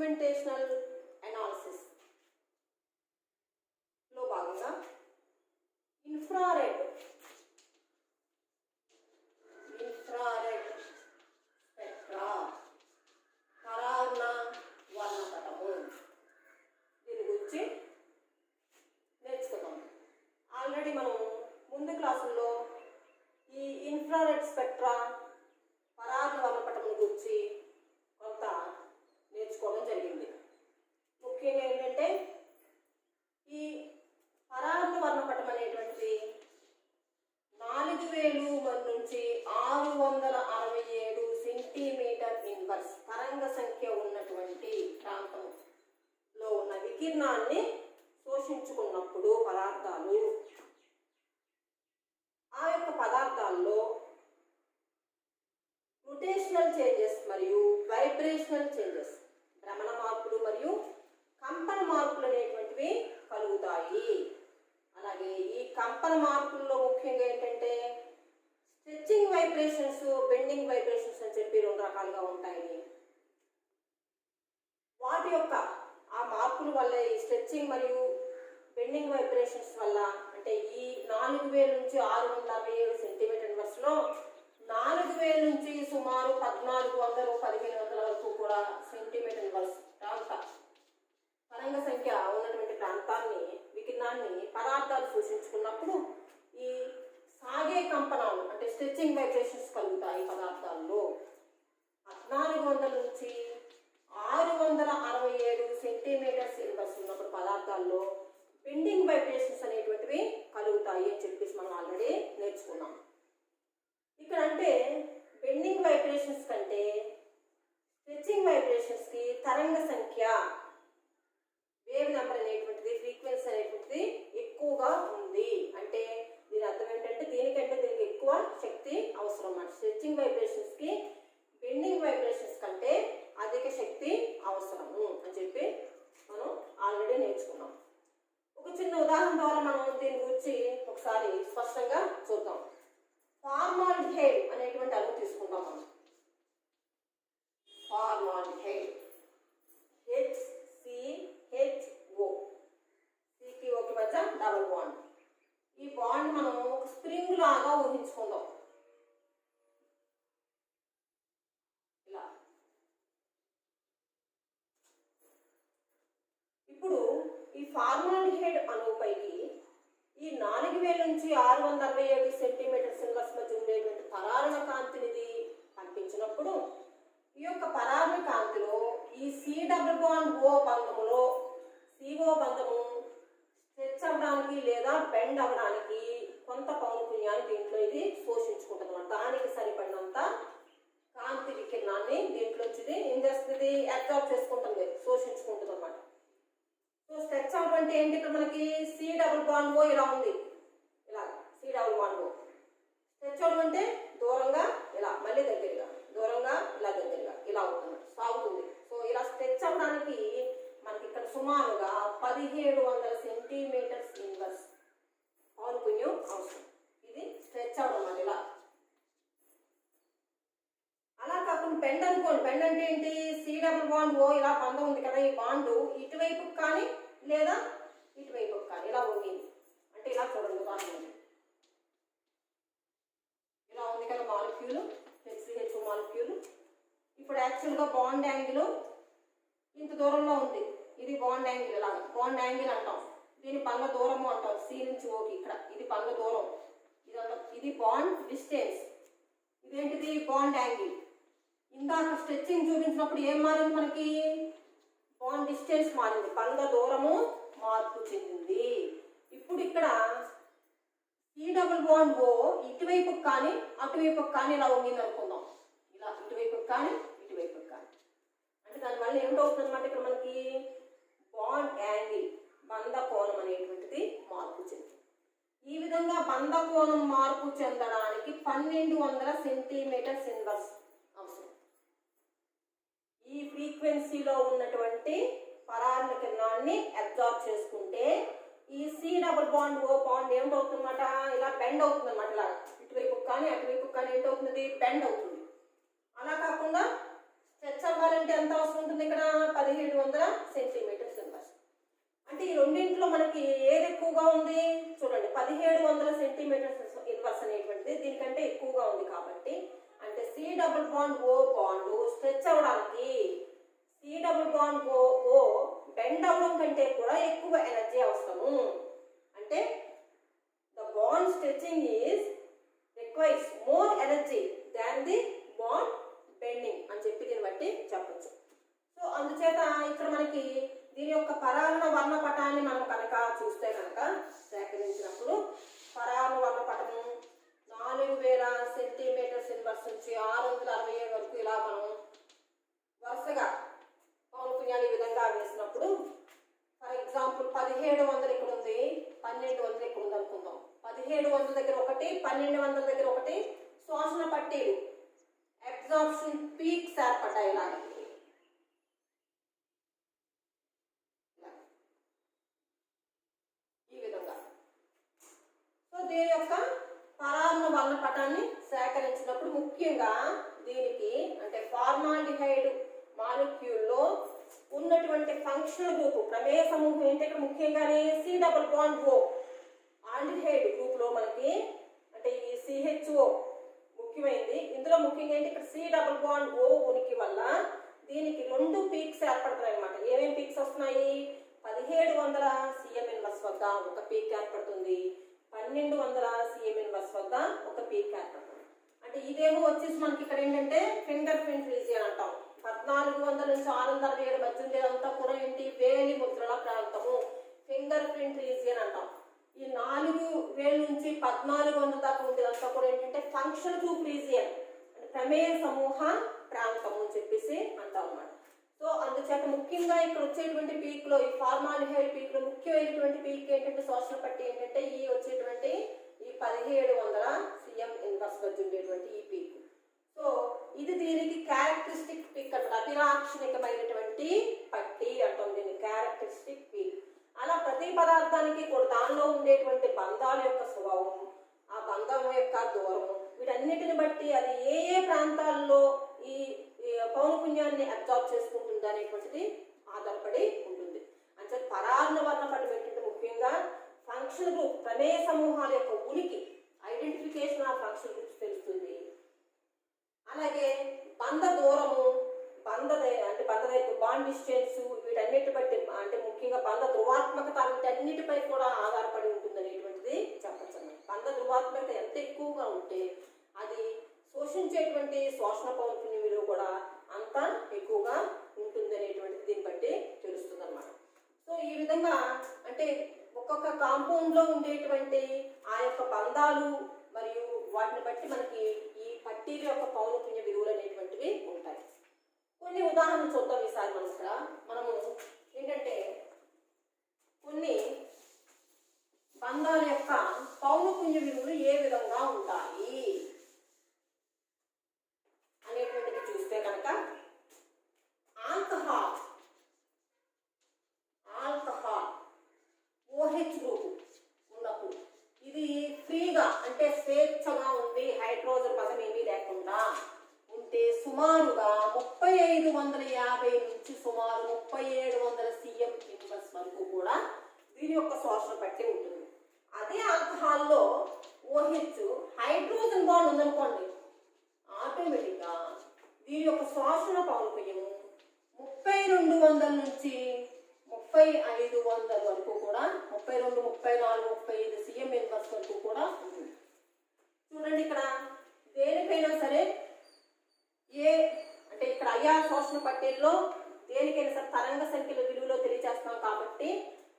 ఇన్స్ట్రుమెంటేషనల్ analysis లో భాగంగా infrared spectra పరాన్న వర్ణపటము దీని గురించి నేర్చుకున్నాం. ఆల్రెడీ మనం ముందు క్లాసుల్లో ఈ ఇన్ఫ్రారెడ్ స్పెక్ట్రా పరాన్న వర్ణపటం గురించి కొంత నేర్చుకోవడం జరిగింది. ముఖ్యంగా ఏంటంటే ఈ పరాన్న వర్ణపటం అనేటువంటిది 4000 నుంచి 667 సెంటీమీటర్ ఇన్వర్స్ తరంగ సంఖ్య ఉన్నటువంటి ప్రాంతంలో ఉన్న వికిరణాన్ని శోషించుకున్నప్పుడు పదార్థాలు ఆ యొక్క పదార్థాల్లో రొటేషనల్ చేంజెస్ మరియు వైబ్రేషనల్ చేంజెస్ భ్రమణ మార్పులు మరియు కంపన మార్పులు అనేటువంటివి కలుగుతాయి. అలాగే ఈ కంపన మార్పుల్లో ముఖ్యంగా ఏంటంటే స్ట్రెచ్చింగ్ వైబ్రేషన్స్, బెండింగ్ వైబ్రేషన్స్ అని చెప్పి 2 రకాలుగా ఉంటాయి. వాటి యొక్క ఆ మార్పుల వల్ల ఈ స్ట్రెచ్చింగ్ మరియు బెండింగ్ వైబ్రేషన్స్ వల్ల అంటే ఈ 4000 నుంచి 667 సెంటీమీటర్ ఇన్వర్స్లో 4000 నుంచి సుమారు 1400-1500 వరకు కూడా సెంటీమీటర్ ఇన్వర్స్ తరంగ సంఖ్య ఉన్నటువంటి ప్రాంతాన్ని వికిరణాన్ని పదార్థాలు సూచించుకున్నప్పుడు ఈ సాగే కంపనాలు అంటే స్ట్రెచ్చింగ్ వైబ్రేషన్స్ కలుగుతాయి. పదార్థాల్లో 1400 నుంచి 667 సెంటీమీటర్స్ ఇన్వర్స్ ఉన్నప్పుడు పదార్థాల్లో బెండింగ్ వైబ్రేషన్స్ అనేటువంటివి కలుగుతాయి అని చెప్పేసి మనం ఆల్రెడీ నేర్చుకున్నాం. ఇక్కడ అంటే బెండింగ్ వైబ్రేషన్స్ కంటే స్ట్రెచ్చింగ్ వైబ్రేషన్స్కి తరంగ సంఖ్య వేవ్ నెంబర్ అనేటువంటిది ఫ్రీక్వెన్సీ అనేటువంటిది ఎక్కువగా ఉంది. అంటే దీని అర్థం ఏంటంటే దీనికి ఎక్కువ శక్తి అవసరం అన్నమాట. స్ట్రెచ్చింగ్ వైబ్రేషన్స్కి బెండింగ్ వైబ్రేషన్స్ కంటే అధిక శక్తి అవసరము అని చెప్పి మనం ఆల్రెడీ నేర్చుకున్నాం. ఒక చిన్న ఉదాహరణ ద్వారా మనం దీని గురించి ఒకసారి స్పష్టంగా చూద్దాం. ఫార్మాల్డిహైడ్ అనేటువంటి అణువు తీసుకుందాం మనం. ఫార్మాల్డిహైడ్ HCHO సికి ఓకి మధ్య డబుల్ బాండ్. ఈ బాండ్ మనం ఒక స్ప్రింగ్ లాగా ఊహించుకుందాం. ఇలా ఇప్పుడు ఈ ఫార్మాల్డిహైడ్ అణువుపైకి ఈ 4000 నుంచి 667 సెంటీమీటర్ ఇన్వర్స్ మధ్య ఉండేటువంటి పరారణ కాంతినిది పంపించినప్పుడు ఈ యొక్క పరారణ కాంతిలో ఈ C+O బంధములో CO బంధము స్ట్రెచ్ అవ్వడానికి లేదా బెండ్ అవ్వడానికి కొంత పౌనఃపున్యాన్ని దీంట్లో ఇది శోషించుకుంటుంది అన్నమాట. దానికి సరిపడినంత కాంతి వికిరణాన్ని దీంట్లోంచి ఇది ఏం చేస్తుంది, అబ్జార్బ్ చేసుకుంటుంది, శోషించుకుంటుంది అన్నమాట. సో స్ట్రెచ్ అవ్వడం అంటే ఏంటి, ఇక్కడ మనకి C+O ఇలా ఉంది, ఇలా C+O. స్ట్రెచ్ అవ్వడం అంటే దూరంగా ఇలా, మళ్ళీ దగ్గరగా, దూరంగా ఇలా, దగ్గరగా ఇలా అవుతుంది, సాగుతుంది. సో ఇలా స్ట్రెచ్ అవ్వడానికి మనకి ఇక్కడ సుమారుగా 1700 సెంటీమీటర్స్ ఇన్వర్స్ పౌనఃపున్యం అవసరం. ఇది స్ట్రెచ్ అవ్వడం అన్నమాట ఇలా. అలా కాకుండా బెండ్ అనుకోండి. బెండ్ అంటే ఏంటి, C+O ఇలా బంధం ఉంది కదా, ఈ బాండు ఇటువైపుకి కానీ లేదా ఇటువైపుకి కానీ ఇలా ఉండింది అంటే ఇలా చూడండి. ఉదాహరణ ఇలా ఉంది కదా మాలిక్యూల్, HCHO మాలిక్యూల్. ఇప్పుడు యాక్చువల్గా బాండ్ యాంగిల్ ఇంత దూరంలో ఉంది. ఇది బాండ్ యాంగిల్, ఇలా బాండ్ యాంగిల్ అంటాం. దీని బంధ దూరము అంటాం. C నుంచి Oకి ఇక్కడ ఇది బంధ దూరం, ఇది బాండ్ డిస్టెన్స్. ఇదేంటిది బాండ్ యాంగిల్. ఇందాక స్ట్రెచ్చింగ్ చూపించినప్పుడు ఏం మారింది మనకి, బాండ్ డిస్టెన్స్ మారింది, బంధ దూరము మార్పు చెందింది. ఇప్పుడు ఇక్కడ C+O ఇటువైపుకి కానీ అటువైపుకి కానీ ఇలా ఉండింది అనుకుందాం. ఇలా ఇటువైపుకి కానీ ఇటువైపుకి కానీ అంటే దానివల్ల ఏమిటవుతుంది అనమాట, ఇక్కడ మనకి బాండ్ యాంగిల్ బంధ కోణం అనేటువంటిది మార్పు చెందింది. ఈ విధంగా బంధ కోణం మార్పు చెందడానికి 1200 సెంటీమీటర్స్ ఇన్వర్స్ అవసరం. ఈ ఫ్రీక్వెన్సీలో ఉన్నటువంటి పరాన్న కిరణాన్ని అబ్జార్బ్ చేసుకుంటే ఈ C+O బాండ్ ఏమిటవుతుందన్నమాట, ఇలా బెండ్ అవుతుంది అనమాట. ఇలా ఇటువైపు కానీ అటువైపు కానీ ఏంటవుతుంది, బెండ్ అవుతుంది. అలా కాకుండా స్ట్రెచ్ అవ్వాలంటే ఎంత అవసరం ఉంటుంది ఇక్కడ 1700 సెంటీమీటర్స్ ఇన్వర్స్. అంటే ఈ రెండింటిలో మనకి ఏది ఎక్కువగా ఉంది చూడండి, 1700 సెంటీమీటర్స్ ఇన్వర్స్ అనేటువంటిది దీనికంటే ఎక్కువగా ఉంది. కాబట్టి అంటే C double bond O bond stretch అవ్వడానికి C double bond O bend అవ్వడం కంటే కూడా ఎక్కువ ఎనర్జీ అవసరము. అంటే the bond stretching is requires more energy than the bond bending అని చెప్పి దీన్ని బట్టి చెప్పచ్చు. సో అందుచేత ఇక్కడ మనకి దీని యొక్క పరారుణ వర్ణపటాన్ని మనం కనుక చూస్తే కనుక సేకరించినప్పుడు పరారుణ వర్ణపటము 4000 సెంటీమీటర్స్ ఇన్వర్స్ నుంచి 667 వరకు ఇలా మనం వరుసగా పౌనఃపున్యాలు ఈ విధంగా వేసినప్పుడు ఫర్ ఎగ్జాంపుల్ 1700 ఇక్కడ ఉంది, 1200 ఇక్కడ ఉంది అనుకుందాం. 1700 దగ్గర ఒకటి, 1200 దగ్గర ఒకటి శోషణ పట్టీలు అబ్జార్ప్షన్ పీక్స్ ఏర్పడ్డాయి. ఇలాగ ఈ విధంగా. సో దీని యొక్క పరారుణ వర్ణపటాన్ని సేకరించినప్పుడు ముఖ్యంగా దీనికి అంటే ఫార్మాల్డిహైడ్ మాలిక్యూల్లో ఉన్నటువంటి ఫంక్షనల్ గ్రూప్ ప్రమేయ సమూహం ఏంటి ఇక్కడ ముఖ్యంగానే C double bond O aldehyde group లో మనకి అంటే ఈ సిహెచ్ఓ ముఖ్యమైనది. ఇందులో ముఖ్యంగా ఏంటి ఇక్కడ సి డబుల్ బాండ్ ఓ ఉనికి వల్ల దీనికి 2 పీక్స్ ఏర్పడుతున్నాయి అనమాట. ఏమేమి పీక్స్ వస్తున్నాయి? 1700 సిఎం ఇన్వర్స్ వద్ద ఒక పీక్ ఏర్పడుతుంది, 1200 సిఎం ఇన్వర్స్ వద్ద ఒక పీక్ ఏర్పడుతుంది. అంటే ఇదేమో వచ్చేసి మనకి ఇక్కడ ఏంటంటే ఫింగర్ ప్రింట్ రీజియన్ అంటాం. 1400 నుంచి 667 మధ్య ఉండేదంతా కూడా ఏంటి వేలి ముద్రల ప్రాంతము ఫింగర్ ప్రింట్ రీజియన్ అంటాం. ఈ 4000 నుంచి 1400 దాకా ఉండేదంతా కూడా ఏంటంటే ఫంక్షన్ గ్రూప్ రీజియన్ అంటే ప్రమేయ సమూహ ప్రాంతము అని చెప్పేసి అంటాం అన్నమాట. సో అందుచేత ముఖ్యంగా ఇక్కడ వచ్చేటువంటి పీక్ లో ఈ ఫార్మాల్డిహైడ్ పీక్ లో ముఖ్యమైనటువంటి పీక్ ఏంటంటే శోషణ పట్టి ఏంటంటే ఈ వచ్చేటువంటి ఈ 1700 సిఎం ఇన్వర్స్ మధ్య ఉండేటువంటి ఈ పీక్. సో ఇది దీనికి క్యారెక్టరిస్టిక్ పీక్ అంటే అభిలాక్షణికమైనటువంటి పట్టి అంటాం దీన్ని క్యారెక్టరిస్టిక్ పీక్. అలా ప్రతి పదార్థానికి కూడా దానిలో ఉండేటువంటి బంధాల యొక్క స్వభావం, ఆ బంధం యొక్క దూరం, వీటన్నిటిని బట్టి అది ఏ ఏ ప్రాంతాల్లో ఈ పౌనఃపున్యాన్ని అబ్జార్బ్ చేసుకుంటుంది అనేటువంటిది ఆధారపడి ఉంటుంది. అంటే పరారుణ వర్ణపటం ఏంటంటే ముఖ్యంగా ఫంక్షన్ గ్రూప్ ప్రమేయ సమూహాల యొక్క ఉనికి ఐడెంటిఫికేషన్ ఆఫ్ ఫంక్షన్ గ్రూప్స్ తెలుస్తుంది. అలాగే బంధ దూరము, బాండ్ డిస్టెన్స్ వీటన్నిటి బట్టి అంటే ముఖ్యంగా బంధ ధ్రువాత్మకత వీటన్నిటిపై కూడా ఆధారపడి ఉంటుంది అనేటువంటిది చెప్పచ్చు. బంధ ధ్రువాత్మకత ఎంత ఎక్కువగా ఉంటే అది శోషించేటువంటి శోషణ పౌనఃపున్య విలువ కూడా అంత ఎక్కువగా ఉంటుంది అనేటువంటిది దీన్ని బట్టి తెలుస్తుంది అన్నమాట. సో ఈ విధంగా అంటే ఒక్కొక్క కాంపౌండ్ లో ఉండేటువంటి ఆ యొక్క బంధాలు మరియు వాటిని బట్టి మనకి ఈ పట్టీల యొక్క పౌనఃపున్య విలువలు అనేటువంటివి ఉంటాయి. కొన్ని ఉదాహరణలు చూద్దాం ఈసారి మనము ఏంటంటే కొన్ని బంధాల యొక్క పౌనఃపున్య విలువలు ఏ విధంగా ఉంటాయి అనేటువంటిది చూస్తే కనుక ఆల్కహాల్ ఓహెచ్ గ్రూప్ ఉన్నప్పుడు ఇది ఫ్రీగా అంటే స్వేచ్ఛగా ఉంది, హైడ్రోజన్ పదం ఏమీ లేకుండా ఉంటే సుమారుగా 3550 నుంచి సుమారు 3700 సిఎం ఇన్వర్స్ వరకు కూడా దీని యొక్క శోషణ పట్టి ఉంటుంది. అదే ఆల్కహాల్లో ఓహెచ్ హైడ్రోజన్ బాండ్ ఉందనుకోండి, ఆటోమేటిక్గా దీని యొక్క శోషణ పౌనఃపున్యము 3200 నుంచి 3500 వరకు కూడా 32, 34, 35 సిఎం ఇన్వర్స్ వరకు కూడా ఉంటుంది. చూడండి ఇక్కడ దేనికైనా సరే అంటే ఇక్కడ అయ్యా శోషణ పట్టీల్లో దేనికైనా సరే తరంగ సంఖ్యల విలువలో తెలియజేస్తాం కాబట్టి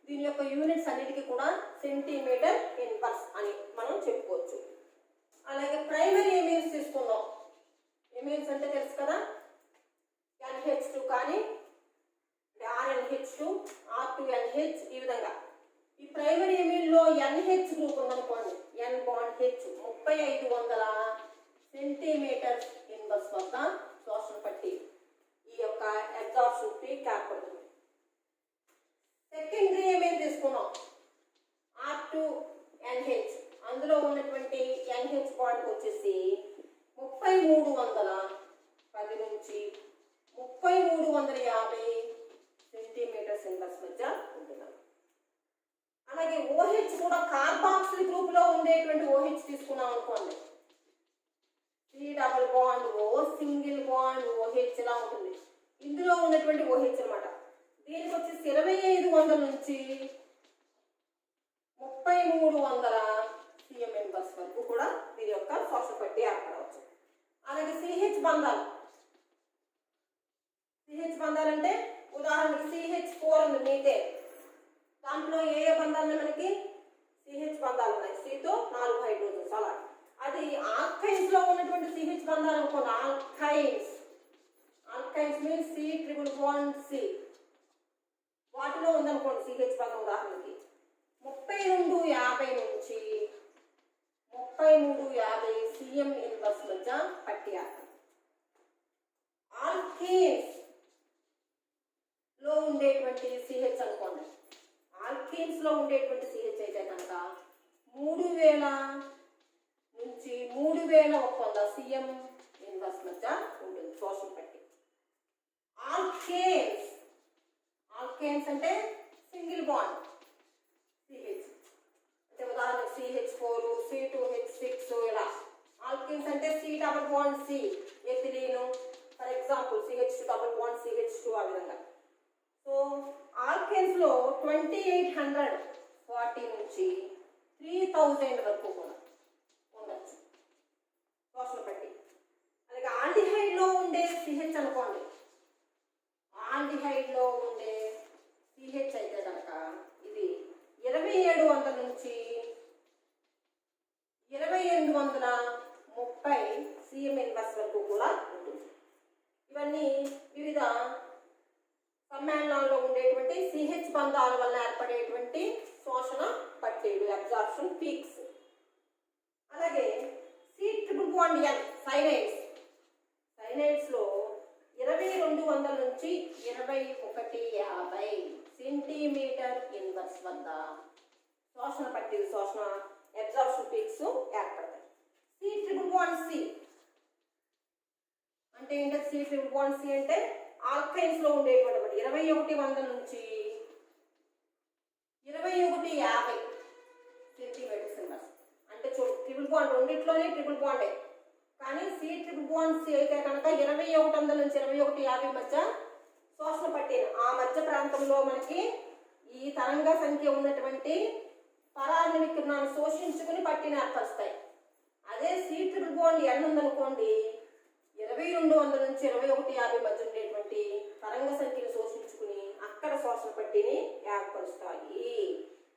దీని యొక్క యూనిట్స్ అన్నిటికీ కూడా సెంటీమీటర్ ఇన్వర్స్ అని మనం చెప్పుకోవచ్చు. అలాగే ప్రైమరీ ఎమిన్స్ తీసుకుందాం. ఎమిన్స్ అంటే తెలుసు కదా, NH2 కానీ RNH2, R2NH ఈ విధంగా. ఈ ప్రైమరీ ఎమిన్లో NH గ్రూప్ ఉందనుకోండి, N bond H 3500 centimetre inverse వద్ద శోషణ పట్టి ఈ యొక్క అబ్జార్ప్షన్ పీక్ ఏర్పడుతుంది. సెకండరీ ఎమిన్ తీసుకున్నాం R2NH, అందులో ఉన్నటువంటి NH బాండ్ వచ్చేసి 3310 నుంచి 3350 సెంటీమీటర్స్ ఇన్వర్స్ మధ్య ఉంటుంది. అలాగే OH కూడా కార్బాక్సిల్ గ్రూప్ లో ఉండేటువంటి OH తీసుకున్నాం అనుకోండి, C double bond O single bond OH ఇలా ఉంటుంది. ఇందులో ఉన్నటువంటి OH అనమాట. దీనికి వచ్చేసి 2500 నుంచి 3300 CM ఇన్వర్స్ వరకు కూడా దీని యొక్క శోషణ పట్టి ఏర్పడవచ్చు. అలాగే CH బంధాలు అంటే ఉదాహరణకి CH4 ఉంది మీథేన్. దాంట్లో ఏ బంధాలు మనకి CH బంధాలు ఉన్నాయి, Cతో 4 హైడ్రోజన్స్. అలా అది ఆల్కైన్స్ లో ఉన్నటువంటి CH బంధాలు అనుకోండి, alkynes means C triple bond C, వాటిలో ఉందనుకోండి CH బంధం. ఉదాహరణకి 3250 నుంచి 3350 CM ఇన్వర్స్ మధ్య పట్టి ఏర్పడతాయి. ఆల్కేన్స్ లో ఉండేటువంటి CH అనుకోండి, ఆల్కేన్స్ లో ఉండేటువంటి CH అయితే కనుక 3000 నుంచి 3100 CM ఇన్వర్స్ మధ్య ఉంటుంది శోషణ పట్టి. ఆల్కేన్స్ అంటే సింగిల్ బాండ్ CH, అంటే ఉదాహరణకు CH4 C2H6 ఇలా. ఆల్కేన్స్ అంటే C double bond C ethylene for example, CH2 double bond CH2 ఆ విధంగా. సో ఆల్కేన్స్ లో 2840 నుంచి 3000 వరకు కూడా ఉండొచ్చు శోషణ పట్టి. అలాగే ఆల్డిహైడ్ లో ఉండే CH అనుకోండి, ఆల్డిహైడ్ లో ఉండే CH అయితే కనుక ఇది 2700 నుంచి 2830 CM ఇన్వర్స్ వరకు కూడా ఉంటుంది. ఇవన్నీ వివిధ సమ్మేళనాల్లో ఉండేటువంటి CH బంధాల వల్ల ఏర్పడేటువంటి శోషణ పట్టీలు, అబ్జార్ప్షన్ పీక్స్. అలాగే C triple bond N cyanides లో 2200 నుంచి 2150 సెంటీమీటర్ ఇన్వర్స్ వద్ద శోషణ పట్టీలు, శోషణ అబ్జార్ప్షన్ పీక్స్ ఏర్పడతాయి. C ట్రిపుల్ బాండ్ C అంటే ఏంటంటే C ట్రిపుల్ బాండ్ C అంటే ఆల్కైన్స్ లో ఉండేటువంటి 2100 నుంచి 2150 సెంటీమీటర్స్ ఇన్వర్స్. అంటే ట్రిపుల్ బాండ్ రెండిట్లోనే ట్రిపుల్ బాండే, కానీ C ట్రిపుల్ బాండ్ C అయితే కనుక 2100 నుంచి 2150 మధ్య శోషణ పట్టిన ఆ మధ్య ప్రాంతంలో మనకి ఈ తరంగ సంఖ్య ఉన్నటువంటి పరాన్న వికిరణాన్ని శోషించుకుని పట్టిని ఏర్పరుస్తాయి. అదే C ట్రిపుల్ బాండ్ N ఉందనుకోండి, 2200 నుంచి 2150 మధ్య ఉండేటువంటి తరంగ సంఖ్యను శోషించుకుని అక్కడ శోషణ పట్టిని ఏర్పరుస్తాయి.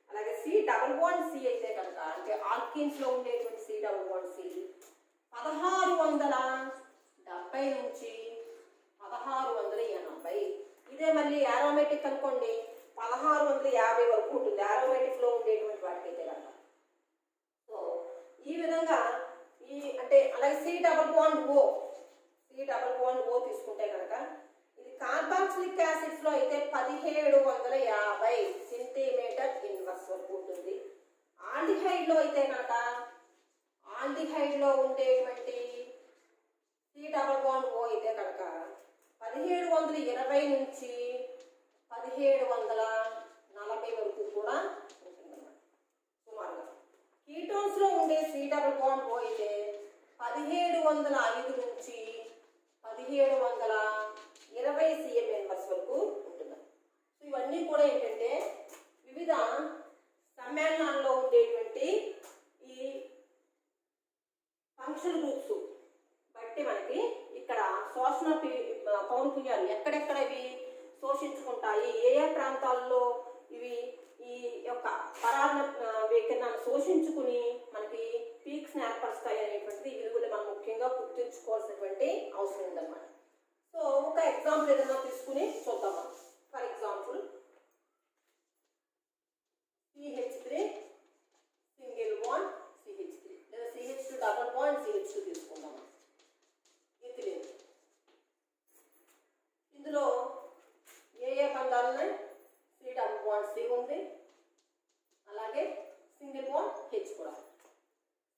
అలాగే C డబుల్ బాండ్ C అయితే కనుక, అంటే ఆల్కీన్స్ లో ఉండేటువంటి C డబుల్ బాండ్ C 1670 నుంచి 1680. ఇదే మళ్ళీ ఆరోమేటిక్ అనుకోండి 1650 వరకు ఉంటుంది, ఆరోమేటిక్ లో ఉండేటువంటి వాటికైతే కనుక. సో ఈ విధంగా అంటే అలాగే C డబుల్ బాండ్ O తీసుకుంటే కనుక ఇది కార్బాక్సిలిక్ యాసిడ్స్ లో అయితే 1750 సెంటీమీటర్ ఇన్వర్స్ వరకు ఉంటుంది. ఆల్డిహైడ్ లో అయితే కనుక, ఆల్డిహైడ్ లో ఉండేటువంటి C డబుల్ బాండ్ O అయితే కనుక 1720 నుంచి 1740 వరకు కూడా ఉంటుందన్నమాట సుమారుగా. కీటోన్స్ లో ఉండే C డబుల్ బాండ్ O అయితే 1705 నుంచి 1720 CM ఇన్వర్స్ వరకు ఉంటుంది. సో ఇవన్నీ కూడా ఏంటంటే వివిధ సమ్మేళనాల్లో ఉండేటువంటి ఈ ఫంక్షన్ గ్రూప్స్ బట్టి మనకి ఇక్కడ శోషణ పౌనపున్యాలు ఎక్కడెక్కడ ఇవి శోషించుకుంటాయి, ఏ ఏ ప్రాంతాల్లో ఇవి ఈ యొక్క పరాన్న వికిరణాన్ని శోషించుకుని మనకి పీక్స్ ఏర్పరుస్తాయి అనేటువంటిది విలువలు మనం ముఖ్యంగా గుర్తుంచుకోవాల్సినటువంటి అవసరం ఉందన్నమాట. సో ఒక ఎగ్జాంపుల్ ఏదైనా తీసుకుని చూద్దామా. For example CH3 single bond CH3 లేదా CH2 డబుల్ బాండ్ CH2 తీసుకుందామా. ఇథిలిన్ ఇందులో ఏ బంధాలు ఉన్నాయి? C డబుల్ బాండ్ C ఉంది, అలాగే సింగిల్ బాండ్ H కూడా.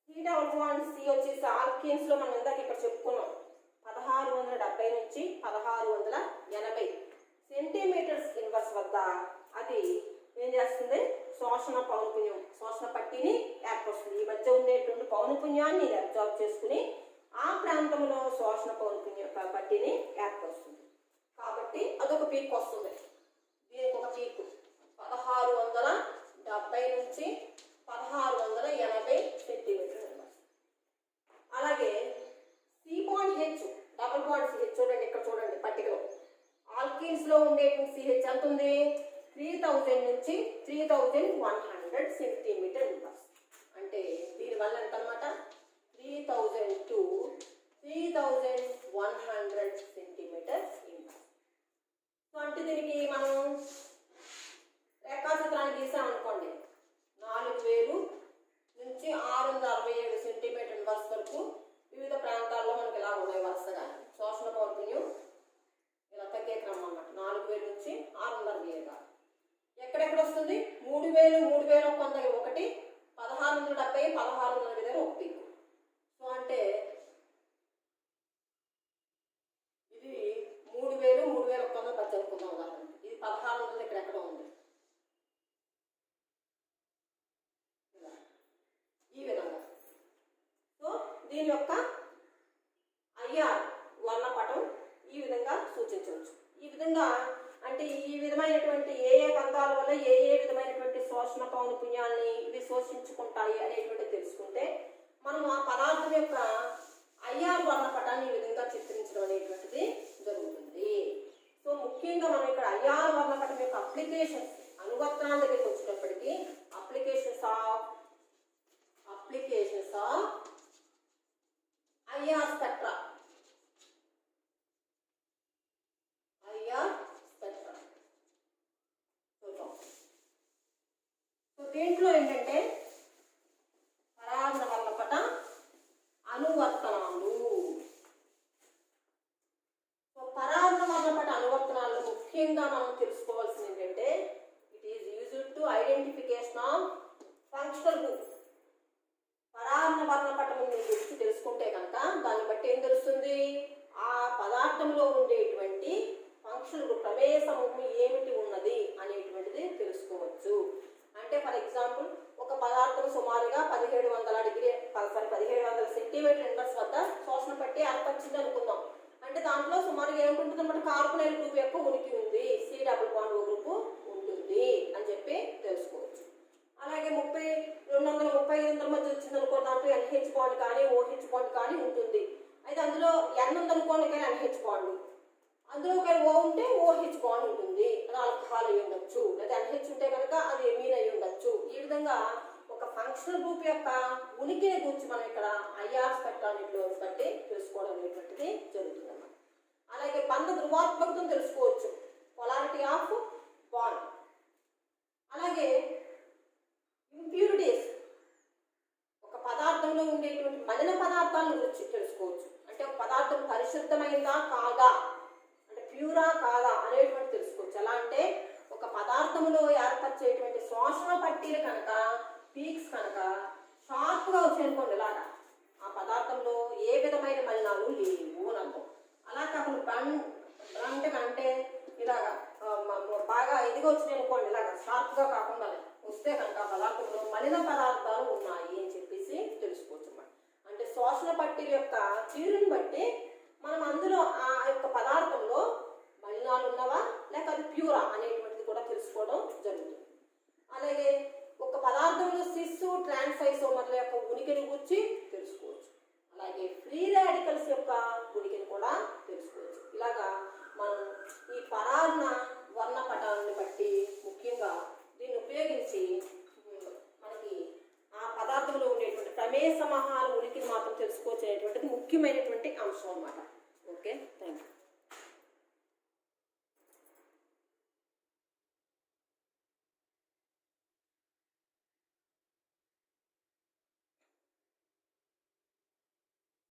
C డబుల్ బాండ్ C వచ్చేసి ఆల్కీన్స్ లో మనం ఇందాక ఇక్కడ చెప్పుకున్నాం 1670 నుంచి 1680 సెంటీమీటర్స్ ఇన్వర్స్ వద్ద అది ఏం చేస్తుంది, శోషణ పౌనపుణ్యం, శోషణ పట్టిని ఏర్పరుస్తుంది. ఈ మధ్య ఉండేటువంటి పౌనపుణ్యాన్ని ఇది అబ్జర్వ్ చేసుకుని ఆ ప్రాంతంలో శోషణ పౌనపుణ్య పట్టిని ఏర్పరుస్తుంది. కాబట్టి అదొక పీక్ వస్తుంది. దీనికి ఒక పీక్ 1670 నుంచి 1680 సెంటీమీటర్ ఇన్వర్స్. అలాగే C bond H, double bond CH చూడండి, ఇక్కడ చూడండి పట్టికలో ఆల్కీన్స్ లో ఉండేటువంటి సిహెచ్ ఎంత ఉంది, 3000 నుంచి 3100 సెంటీమీటర్ ఇన్వర్స్. అంటే దీనివల్ల ఎంత అనమాట, 3000 to 3100 సెంటీమీటర్ ఇన్వర్స్. సో అంటే దీనికి మనం రేఖాచిత్రాన్ని గీసామనుకోండి, 4000 నుంచి 667 సెంటీమీటర్ ఇన్వర్స్ వరకు వివిధ ప్రాంతాల్లో మనకి ఇలా ఉన్నాయి వరుసగా. శోషణ పౌనపుణ్యం ఇలా తగ్గే క్రమం అన్నమాట. 4000 నుంచి 667 దాకా. ఎక్కడెక్కడ వస్తుంది, 3000, 3100 ఒకటి, 1670, 1680 ఒక పీక్. సో అంటే ఇది 3000, 3110 అనుకుందాం ఉదాహరణ. ఇది 1600 ఇక్కడెక్కడ ఉంది. ఈ విధంగా. సో దీని యొక్క ఐఆర్ వర్ణపటం ఈ విధంగా సూచించవచ్చు. ఈ విధంగా అంటే ఈ విధమైనటువంటి ఏ బంధాల వల్ల ఏ విధమైనటువంటి శోషణ పౌనపుణ్యాన్ని ఇవి శోషించుకుంటాయి అనేటువంటి తెలుసుకుంటే మనం ఆ పదార్థం యొక్క ఐఆర్ వర్ణపటాన్ని ఈ విధంగా చిత్రించడం అనేటువంటిది జరుగుతుంది. సో ముఖ్యంగా మనం ఇక్కడ ఐఆర్ వర్ణపటం యొక్క అప్లికేషన్స్, అనువర్తనాల దగ్గరికి వచ్చేటప్పటికి అప్లికేషన్స్ ఆఫ్ ఐఆర్ స్పెక్ట్రా, దీంట్లో ఏంటంటే పరాన్న వర్ణపట అనువర్తనాలు. పరాన్న వర్ణపట అనువర్తనాల్లో ముఖ్యంగా మనం తెలుసుకోవాల్సింది ఏంటంటే it is used to identification of functional group. పరాన్న వర్ణపటం గురించి తెలుసుకుంటే కనుక దాన్ని బట్టి ఏం తెలుస్తుంది, ఆ పదార్థంలో ఉండేటువంటి ఫంక్షనల్ గ్రూప్ ప్రమేయ సమూహం ఏమిటి ఉన్నది అనేటువంటిది తెలుసుకోవచ్చు. అంటే ఫర్ ఎగ్జాంపుల్ ఒక పదార్థం సుమారుగా 1700 సెంటీమీటర్ ఇన్వర్స్ వద్ద శోషణ పట్టి ఏర్పరిచింది అనుకుందాం. అంటే దాంట్లో సుమారుగా ఏమిటి అనమాట, కార్బొనైల్ గ్రూప్ యొక్క ఉనికి ఉంది, C double bond O group ఉంటుంది అని చెప్పి తెలుసుకోవచ్చు. అలాగే 235 మధ్య వచ్చింది అనుకో, దాంట్లో ఎన్హెచ్ బాండ్ కానీ ఓహెచ్ బాండ్ కానీ ఉంటుంది. అయితే అందులో ఎన్ ఉంది అనుకోండి, కానీ ఎన్హెచ్ బాండ్, అందులో ఒక ఓ ఉంటే ఓహెచ్ బాండ్ ఉంటుంది, అది ఆల్కహాల్ అయి ఉండొచ్చు, లేదా ఎన్హెచ్ ఉంటే కనుక అది ఎమీన్ అయి ఉండొచ్చు. ఈ విధంగా ఒక ఫంక్షనల్ గ్రూప్ యొక్క ఉనికిని గురించి మనం ఇక్కడ ఐఆర్ స్పెక్ట్రానిటీలో బట్టి తెలుసుకోవడం అనేటువంటిది జరుగుతుంది అన్నమాట. అలాగే బంధ ధృవాత్మకతను తెలుసుకోవచ్చు, పొలారిటీ ఆఫ్ బాండ్. అలాగే ఇంప్యూరిటీస్, ఒక పదార్థంలో ఉండేటువంటి మలిన పదార్థాల గురించి తెలుసుకోవచ్చు. అంటే ఒక పదార్థం పరిశుద్ధమైందా కాదా, అంటే ప్యూరా కాదా అనేటువంటి తెలుసుకోవచ్చు. ఎలా అంటే ఒక పదార్థంలో ఏర్పరిచేటువంటి శోషణ పట్టీలు కనుక, పీక్స్ కనుక షార్ప్గా వచ్చాయనుకోండి, ఇలాగా ఆ పదార్థంలో ఏ విధమైన మలినాలు లేవు అని అర్థం. అలా కాకుండా అంటే ఇలాగా బాగా ఎదిగి వచ్చినాయి అనుకోండి, ఇలాగా షార్ప్గా కాకుండా వస్తే కనుక పదార్థంలో మలిన పదార్థాలు ఉన్నాయి అని చెప్పేసి తెలుసుకోవచ్చు అన్నమాట. అంటే శోషణ పట్టీల యొక్క తీరుని బట్టి మనం అందులో ఆ యొక్క పదార్థంలో మలినాలు ఉన్నవా లేక అది ప్యూరా అనేటువంటిది కూడా తెలుసుకోవడం జరుగుతుంది. అలాగే ఒక పదార్థంలో సిస్ ట్రాన్స్ ఐసోమర్ల యొక్క ఉనికిని గురించి తెలుసుకోవచ్చు. అలాగే ఫ్రీ రాడికల్స్ యొక్క ఉనికిని కూడా తెలుసుకోవచ్చు. ఇలాగా మనం ఈ పరాన్న వర్ణపటాలను బట్టి ముఖ్యంగా దీన్ని ఉపయోగించి మనకి ఆ పదార్థంలో ఉండేటువంటి ప్రమేయ సమూహాల ఉనికిని మాత్రం తెలుసుకోవచ్చు అనేటువంటిది ముఖ్యమైనటువంటి అంశం అన్నమాట. Okay, thank you.